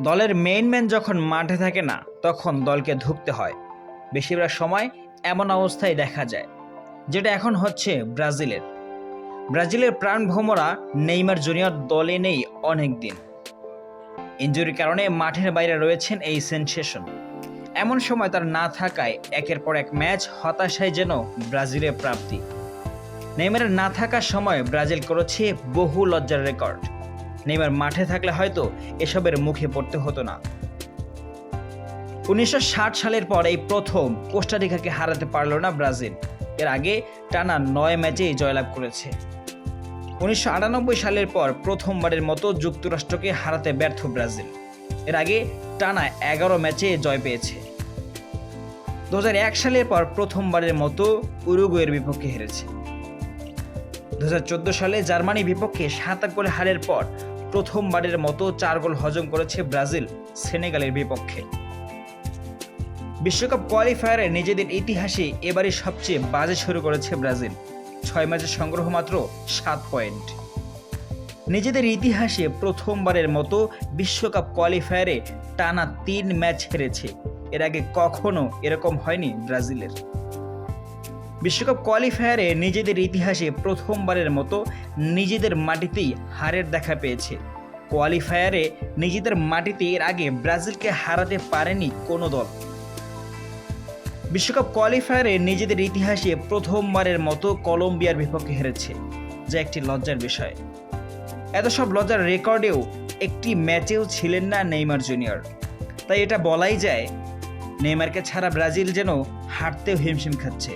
দলের main man যখন মাঠে থাকে না তখন দলকে ধুঁকতে হয়। বেশিরভাগ সময় এমন অবস্থায় দেখা যায়, যেটা এখন হচ্ছে ব্রাজিলের প্রাণভোমরা নেইমার জুনিয়র দলে নেই অনেক দিন। ইনজুরির কারণে মাঠের বাইরে রয়েছেন এই সেনসেশন। এমন সময় তার না থাকায় একের পর এক ম্যাচ হতাশায় যেন ব্রাজিলের প্রাপ্তি। নেইমারের না থাকার সময় ব্রাজিল করেছে বহু লজ্জার রেকর্ড। নেইমার মাঠে থাকলে হয়তো এসবের মুখে পড়তে হতো না। 1960 সালের পর এই প্রথম কোস্টারিকাকে হারাতে পারল না ব্রাজিল। এর আগে টানা 9 ম্যাচেই জয়লাভ করেছে। 1998 সালের পর প্রথমবারের মতো যুক্তরাষ্ট্রকে হারাতে ব্যর্থ ব্রাজিল। এর আগে টানা 11 ম্যাচে জয় পেয়েছে। 2001 সালের পর প্রথমবারের মতো উরুগুয়ের বিপক্ষে হেরেছে। 2014 সালে জার্মানির বিপক্ষে 7 গোলে হারের পর প্রথমবারের মতো 4 গোল হজম করেছে ব্রাজিল সেনেগালের বিপক্ষে। বিশ্বকাপ কোয়ালিফায়ারে নিজেদের ইতিহাসে এবারই সবচেয়ে বাজে শুরু করেছে ব্রাজিল। 6 ম্যাচের সংগ্রহ মাত্র 7 পয়েন্ট। নিজেদের ইতিহাসে প্রথমবারের মতো বিশ্বকাপ কোয়ালিফায়ারে টানা 3 ম্যাচ হেরেছে। এর আগে কখনো এরকম হয়নি ব্রাজিলের। বিশ্বকাপ কোয়ালিফায়ারে নিজেদের ইতিহাসে প্রথমবারের মতো নিজেদের মাটিতেই হারের দেখা পেয়েছে। কোয়ালিফায়ারে নিজেদের মাটিতে এর আগে ব্রাজিলকে হারাতে পারেনি কোনো দল। বিশ্বকাপ কোয়ালিফায়ারে নিজেদের ইতিহাসে প্রথমবারের মতো কলম্বিয়ার বিপক্ষে হেরেছে, যা একটি লজ্জার বিষয়। এত সব লজ্জার রেকর্ডেও একটি ম্যাচেও ছিলেন না নেইমার জুনিয়র। তাই এটা বলাই যায় নেইমারকে ছাড়া ব্রাজিল যেন হারতেও হিমশিম খাচ্ছে।